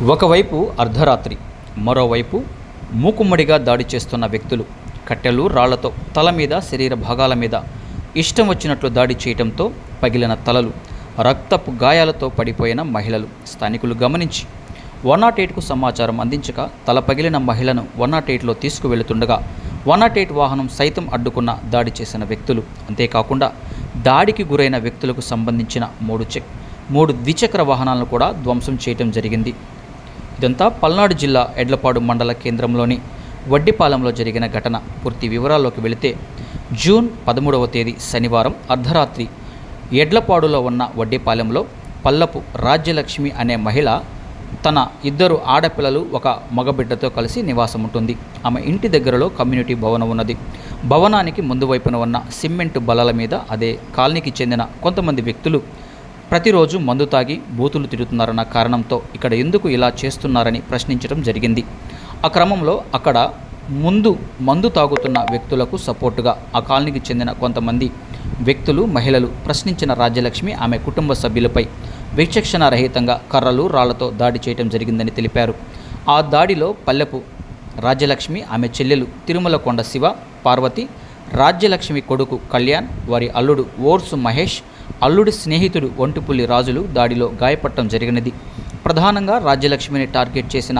ఒకవైపు అర్ధరాత్రి, మరోవైపు మూకుమ్మడిగా దాడి చేస్తున్న వ్యక్తులు కట్టెలు, రాళ్లతో తల మీద, శరీర భాగాల మీద ఇష్టం వచ్చినట్లు దాడి చేయటంతో పగిలిన తలలు, రక్తపు గాయాలతో పడిపోయిన మహిళలు. స్థానికులు గమనించి 108కు సమాచారం అందించగా తల పగిలిన మహిళను 108లో తీసుకువెళుతుండగా 108 వాహనం సైతం అడ్డుకున్న దాడి చేసిన వ్యక్తులు. అంతేకాకుండా దాడికి గురైన వ్యక్తులకు సంబంధించిన మూడు ద్విచక్ర వాహనాలను కూడా ధ్వంసం చేయటం జరిగింది. ఇదంతా పల్నాడు జిల్లా ఎడ్లపాడు మండల కేంద్రంలోని వడ్డిపాలెంలో జరిగిన ఘటన. పూర్తి వివరాల్లోకి వెళితే జూన్ 13వ తేదీ శనివారం అర్ధరాత్రి ఎడ్లపాడులో ఉన్న వడ్డిపాలెంలో పల్లపు రాజ్యలక్ష్మి అనే మహిళ తన 2 ఆడపిల్లలు, 1 మగబిడ్డతో కలిసి నివాసం ఉంటుంది. ఆమె ఇంటి దగ్గరలో కమ్యూనిటీ భవనం ఉన్నది. భవనానికి ముందు వైపున ఉన్న సిమెంట్ బల్లల మీద అదే కాలనీకి చెందిన కొంతమంది వ్యక్తులు ప్రతిరోజు మందు తాగి బూతులు తిరుగుతున్నారన్న కారణంతో ఇక్కడ ఎందుకు ఇలా చేస్తున్నారని ప్రశ్నించడం జరిగింది. ఆ క్రమంలో అక్కడ మందు తాగుతున్న వ్యక్తులకు సపోర్టుగా ఆ కాలనీకి చెందిన కొంతమంది వ్యక్తులు, మహిళలు ప్రశ్నించిన రాజ్యలక్ష్మి ఆమె కుటుంబ సభ్యులపై విచక్షణ రహితంగా కర్రలు, రాళ్లతో దాడి చేయడం జరిగిందని తెలిపారు. ఆ దాడిలో పల్లెపు రాజ్యలక్ష్మి, ఆమె చెల్లెలు తిరుమల కొండ శివ, పార్వతి, రాజ్యలక్ష్మి కొడుకు కళ్యాణ్, వారి అల్లుడు ఓర్సు మహేష్, అల్లుడి స్నేహితుడు ఒంటిపుల్లి రాజులు దాడిలో గాయపడటం జరిగినది. ప్రధానంగా రాజ్యలక్ష్మిని టార్గెట్ చేసిన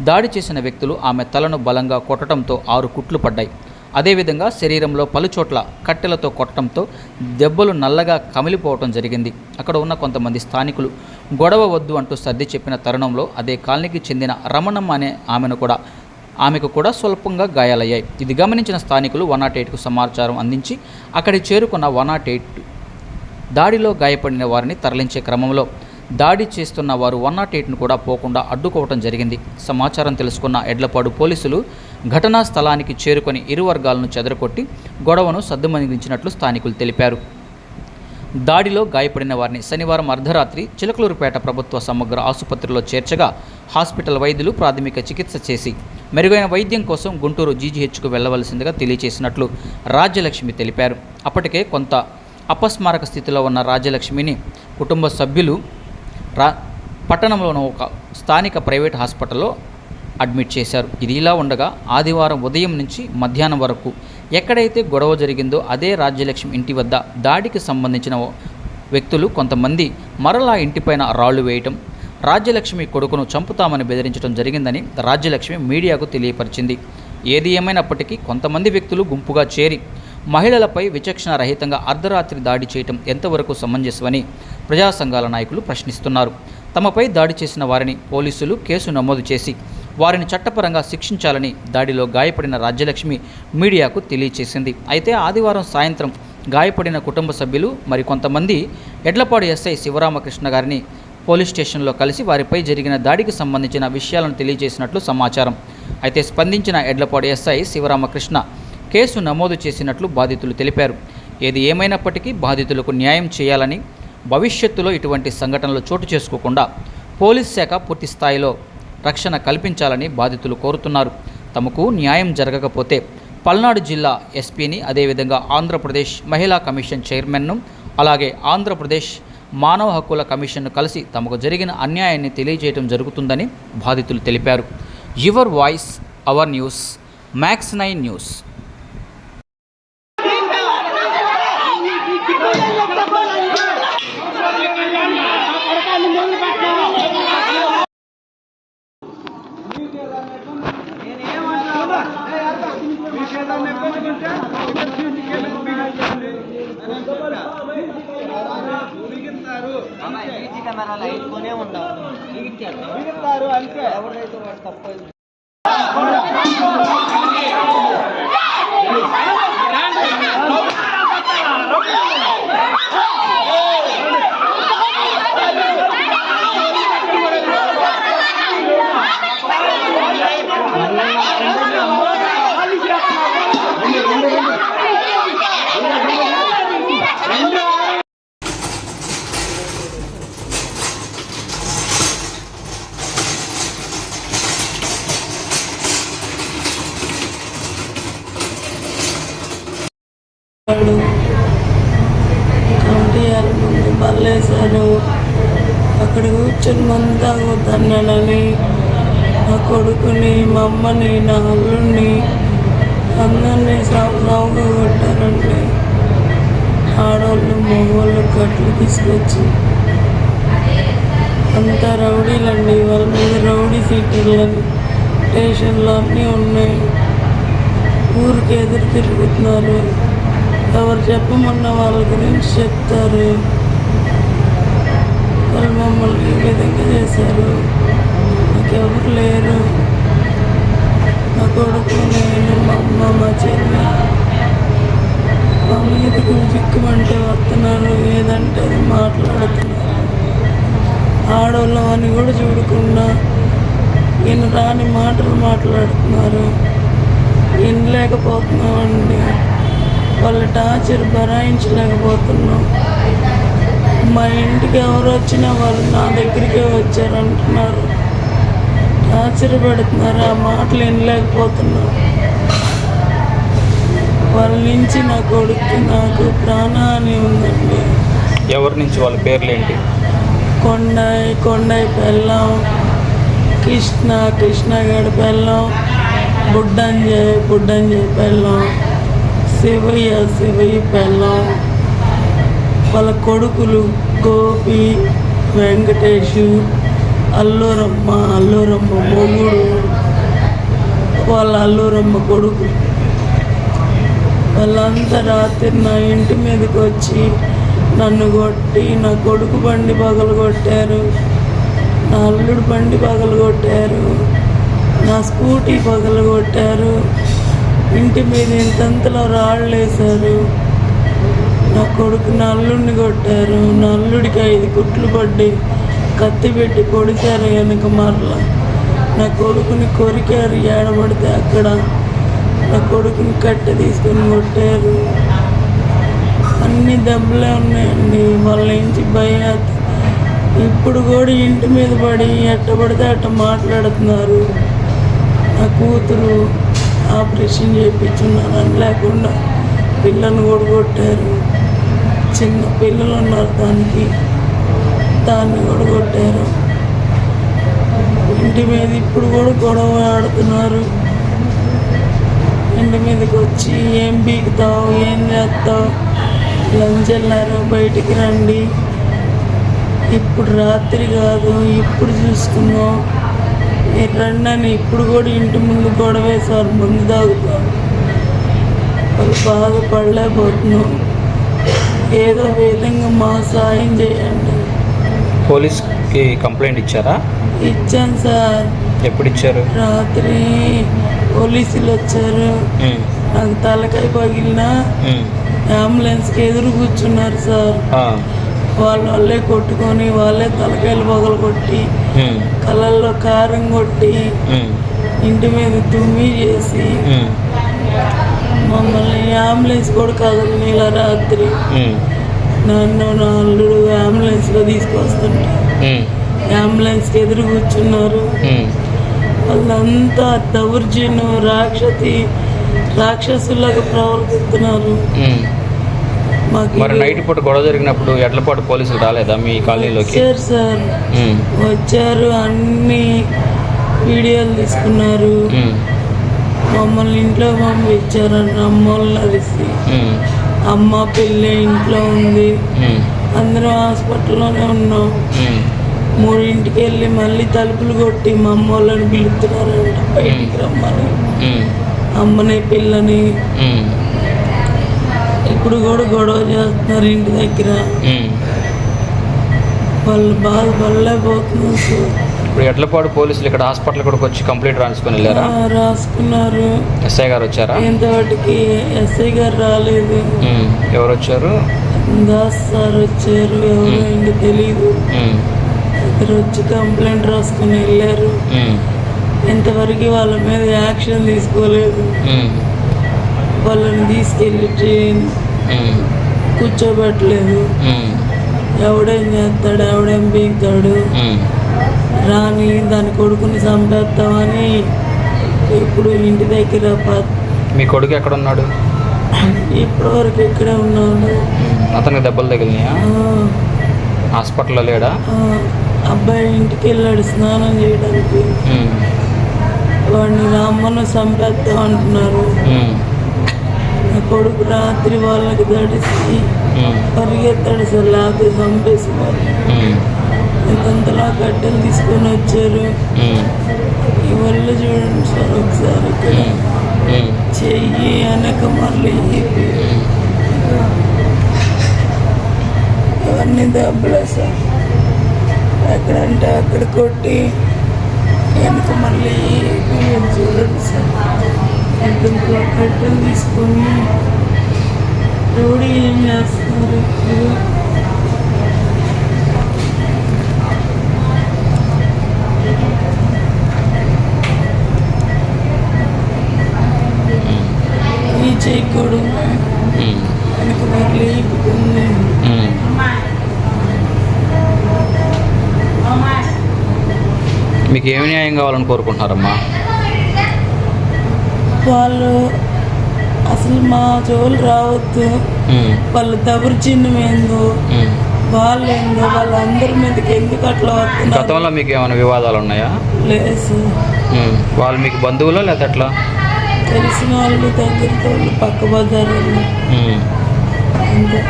దాడి చేసిన వ్యక్తులు ఆమె తలను బలంగా కొట్టడంతో 6 కుట్లు పడ్డాయి. అదేవిధంగా శరీరంలో పలుచోట్ల కట్టెలతో కొట్టడంతో దెబ్బలు నల్లగా కమిలిపోవటం జరిగింది. అక్కడ ఉన్న కొంతమంది స్థానికులు గొడవ వద్దు అంటూ సర్ది చెప్పిన తరుణంలో అదే కాలనీకి చెందిన రమణమ్మ అనే ఆమెకు కూడా స్వల్పంగా గాయాలయ్యాయి. ఇది గమనించిన స్థానికులు 108కు సమాచారం అందించి అక్కడికి చేరుకున్న 108 దాడిలో గాయపడిన వారిని తరలించే క్రమంలో దాడి చేస్తున్న వారు 108ను కూడా పోకుండా అడ్డుకోవటం జరిగింది. సమాచారం తెలుసుకున్న ఎడ్లపాడు పోలీసులు ఘటనా స్థలానికి చేరుకొని ఇరు వర్గాలను చెదరకొట్టి గొడవను సద్దుమణిగించినట్లు స్థానికులు తెలిపారు. దాడిలో గాయపడిన వారిని శనివారం అర్ధరాత్రి చిలకలూరుపేట ప్రభుత్వ సమగ్ర ఆసుపత్రిలో చేర్చగా హాస్పిటల్ వైద్యులు ప్రాథమిక చికిత్స చేసి మెరుగైన వైద్యం కోసం గుంటూరు జీజీహెచ్కు వెళ్లవలసిందిగా తెలియజేసినట్లు రాజ్యలక్ష్మి తెలిపారు. అప్పటికే కొంత అపస్మారక స్థితిలో ఉన్న రాజ్యలక్ష్మిని కుటుంబ సభ్యులు పట్టణంలోని ఒక స్థానిక ప్రైవేట్ హాస్పిటల్లో అడ్మిట్ చేశారు. ఇది ఇలా ఉండగా ఆదివారం ఉదయం నుంచి మధ్యాహ్నం వరకు ఎక్కడైతే గొడవ జరిగిందో అదే రాజ్యలక్ష్మి ఇంటి వద్ద దాడికి సంబంధించిన వ్యక్తులు కొంతమంది మరలా ఇంటిపైన రాళ్లు వేయటం, రాజ్యలక్ష్మి కొడుకును చంపుతామని బెదిరించడం జరిగిందని రాజ్యలక్ష్మి మీడియాకు తెలియపరిచింది. ఏది ఏమైనప్పటికీ కొంతమంది వ్యక్తులు గుంపుగా చేరి మహిళలపై విచక్షణ రహితంగా అర్ధరాత్రి దాడి చేయటం ఎంతవరకు సమంజసమని ప్రజా సంఘాల నాయకులు ప్రశ్నిస్తున్నారు. తమపై దాడి చేసిన వారిని పోలీసులు కేసు నమోదు చేసి వారిని చట్టపరంగా శిక్షించాలని దాడిలో గాయపడిన రాజ్యలక్ష్మి మీడియాకు తెలియజేసింది. అయితే ఆదివారం సాయంత్రం గాయపడిన కుటుంబ సభ్యులు మరికొంతమంది ఎడ్లపాడు ఎస్ఐ శివరామకృష్ణ గారిని పోలీస్ స్టేషన్లో కలిసి వారిపై జరిగిన దాడికి సంబంధించిన విషయాలను తెలియజేసినట్లు సమాచారం. అయితే స్పందించిన ఎడ్లపాడు ఎస్ఐ శివరామకృష్ణ కేసు నమోదు చేసినట్లు బాధితులు తెలిపారు. ఏది ఏమైనప్పటికీ బాధితులకు న్యాయం చేయాలని, భవిష్యత్తులో ఇటువంటి సంఘటనలు చోటు చేసుకోకుండా పోలీస్ శాఖ పూర్తి స్థాయిలో రక్షణ కల్పించాలని బాధితులు కోరుతున్నారు. తమకు న్యాయం జరగకపోతే పల్నాడు జిల్లా ఎస్పీని, అదేవిధంగా ఆంధ్రప్రదేశ్ మహిళా కమిషన్ చైర్మన్ను, అలాగే ఆంధ్రప్రదేశ్ మానవ హక్కుల కమిషన్ను కలిసి తమకు జరిగిన అన్యాయాన్ని తెలియజేయడం జరుగుతుందని బాధితులు తెలిపారు. Your voice hour news, max 9 news. కెమెరాలు అయిపోనే ఉండవు అంతే ఎవరైతే వాడు తప్ప కమిటీ ముందు బల్లేశారు. అక్కడ అక్కడ కూర్చొని మందు తాగొద్దన్నానని నా కొడుకుని, మా అమ్మని, నా అల్లుడిని అందరినీ సాగుగా కొట్టారండి. ఆడవాళ్ళు మగవాళ్ళు కట్లు తీసుకొచ్చి అంతా రౌడీలండి. వాళ్ళ మీద రౌడీ సీటర్లని స్టేషన్లు అన్నీ ఉన్నాయి. ఊరికి ఎదురు తిరుగుతున్నారు. ఎవరు చెప్పమన్నా వాళ్ళ గురించి చెప్తారు. వాళ్ళు మమ్మల్ని ఈ విధంగా చేశారు. నాకెవరు లేరు. నా కొడుకు, నేను, మా అమ్మ, మా చెల్లి మా మీదకి చిక్కుమంటే వస్తున్నారు. ఏదంటే అది మాట్లాడుతున్నారు. ఆడవాళ్ళం అని కూడా చూడకుండా ఈయన రాని మాటలు మాట్లాడుతున్నారు. వినలేకపోతున్నామండి. వాళ్ళ టార్చర్ భరాయించలేకపోతున్నాం. మా ఇంటికి ఎవరు వచ్చినా వాళ్ళు నా దగ్గరికే వచ్చారంటున్నారు. టార్చర్ పెడుతున్నారు. ఆ మాటలు వినలేకపోతున్నాం. వాళ్ళ నుంచి నా కొడుకు, నాకు ప్రాణహాని ఉందండి. ఎవరి నుంచి? వాళ్ళ పేర్లు ఏంటి? కొండయ్య పెళ్ళం, కృష్ణగడ పెళ్ళం, బుడ్డంజయ్ పెళ్ళం, శివయ్య పెళ్ళం. వాళ్ళ కొడుకులు గోపి, వెంకటేషు, అల్లూరమ్మ మొగుడు, వాళ్ళ అల్లూరమ్మ కొడుకు. వాళ్ళంతా రాత్రి నా ఇంటి మీదకి వచ్చి నన్ను కొట్టి, నా కొడుకు బండి పగలు కొట్టారు, నా అల్లుడు బండి పగలు కొట్టారు, నా స్కూటీ పగలు కొట్టారు. ఇంటి మీద ఇంతంతలో రాళ్ళు వేశారు. నా కొడుకు, నా అల్లుడిని కొట్టారు. నా అల్లుడికి 5 కుట్లు పడ్డాయి. కత్తి పెట్టి పొడిచారు వెనక మరల. నా కొడుకుని కొరికారు ఏడబడితే అక్కడ. నా కొడుకుని కట్టె తీసుకొని కొట్టారు. అన్ని దెబ్బలే ఉన్నాయండి. వాళ్ళ నుంచి భయం. ఇప్పుడు కూడా ఇంటి మీద పడి ఎట్టబడితే అట్ట మాట్లాడుతున్నారు. నా కూతురు ఆపరేషన్ చేయించున్నారని లేకుండా పిల్లని కూడా కొట్టారు. చిన్న పిల్లలు ఉన్నారు దాన్ని కూడా కొట్టారు. ఇంటి మీద ఇప్పుడు కూడా గొడవ ఆడుతున్నారు. ఇంటి మీదకి వచ్చి ఏం బీకుతావు, ఏం చేస్తావు, లంచ్ వెళ్ళారు, బయటికి రండి, ఇప్పుడు రాత్రి కాదు ఇప్పుడు చూసుకుందాం, మీరు రండి అని ఇప్పుడు కూడా ఇంటి ముందు గొడవ వేసారు. ముందు తాగుతాం. వాళ్ళు బాధపడలేకపోతున్నాం. ఏదో విధంగా మా సాయం చేయండి. పోలీస్కి కంప్లైంట్ ఇచ్చారా? ఇచ్చాను సార్. ఎప్పుడు ఇచ్చారు? రాత్రి పోలీసులు వచ్చారు. నాకు తలకాయ పగిలిన అంబులెన్స్కి ఎదురు కూర్చున్నారు సార్. వాళ్ళే కొట్టుకొని వాళ్ళే తలకాయలు పగలు కొట్టి కళ్ళల్లో కారం కొట్టి ఇంటి మీద తుమ్మి చేసి మమ్మల్ని అంబులెన్స్ కూడా కదలనీలా రాత్రి. నన్ను నా అల్లుడు అంబులెన్స్లో తీసుకొస్తుంటే అంబులెన్స్కి ఎదురు కూర్చున్నారు. వాళ్ళంతా దౌర్జన్యం, రాక్షసులాగా ప్రవర్తిస్తున్నారు. మరి నైట్ పూట గొడవ జరిగినప్పుడు ఎడ్లపాటు పోలీసులు రాలేదా మీ కాలనీలోకి? వచ్చారు సార్, వచ్చారు. అన్ని వీడియోలు తీసుకున్నారు. మమ్మల్ని ఇంట్లో పంపించారంట. అమ్మోళ్ళని అరిసి అమ్మ పెళ్ళి ఇంట్లో ఉంది, అందరం హాస్పిటల్లోనే ఉన్నాం. 3ంటికి వెళ్ళి మళ్ళీ తలుపులు కొట్టి మా అమ్మోళ్ళని పిలుస్తున్నారంట బయటికి రమ్మని, అమ్మని పిల్లని. ఇప్పుడు కూడా గొడవ చేస్తున్నారు ఇంటి దగ్గర. వాళ్ళు బాధపడలేకపోతున్నారు సార్. ఇప్పుడు ఎడ్లపాడు పోలీసులు ఇక్కడ హాస్పిటల్ కూడా వచ్చి కంప్లైంట్ రాసుకొని వెళ్ళారా? రాసుకున్నారు. ఎస్ఐ గారు వచ్చారా? ఇంతవాటికి ఎస్ఐ గారు రాలేదు. ఎవరు వచ్చారు? దాస్ సార్ వచ్చారు. ఎవరు ఇంక తెలీదు. ఇద్దరు వచ్చి కంప్లైంట్ రాసుకుని వెళ్ళారు. ఇంతవరకు వాళ్ళ మీద యాక్షన్ తీసుకోలేదు. వాళ్ళని తీసుకెళ్ళి కూర్చోబెట్టలేదు. ఎవడేం చేస్తాడు, ఎవడేం బీగుతాడు, రాని దాని కొడుకుని చంపేస్తామని ఇప్పుడు ఇంటి దగ్గర. మీ కొడుకు ఎక్కడ ఉన్నాడు? ఇప్పటి వరకు ఇక్కడే ఉన్నాడు. అతనికి దెబ్బలు తగిలినాయా? హాస్పిటల్లో లేడా? అబ్బాయి ఇంటికి వెళ్ళాడు స్నానం చేయడానికి. వాడిని రామ్మను చంపేద్దాం అంటున్నారు. నా కొడుకు రాత్రి వాళ్ళకి తడిసి పరిగెత్తాడు సార్, లేకపోతే చంపేసి వాళ్ళు ఎంతలా కట్టెలు తీసుకొని వచ్చారు. ఈ ఒళ్ళు చూడండి సార్ ఒకసారి, ఇక్కడ చెయ్యి వెనక మళ్ళీ ఇవన్నీ దెబ్బలే సార్. ఎక్కడంటే అక్కడ కొట్టి వెనక మళ్ళీ చూడండి సార్, ఎంతలా కట్టెలు తీసుకొని రోడ్డు ఏం చేస్తున్నారు. ఈ చేయకూడదు వెనక మళ్ళీ ఇప్పుకుంది. మీకు ఏమి న్యాయం కావాలని కోరుకుంటున్నారమ్మా? వాళ్ళు అసలు మా జోలు రావద్దు. వాళ్ళ దౌర్జన్యం ఏందో, వాళ్ళేందో, వాళ్ళందరి మీదకి ఎందుకు అట్లా వస్తున్నారు. గతంలో మీకు ఏమైనా వివాదాలు ఉన్నాయా? లేదు. వాళ్ళు మీకు బంధువులా లేదా ఎట్లా? తెలిసిన వాళ్ళు, దగ్గర వాళ్ళు, పక్క బజారు అంతే.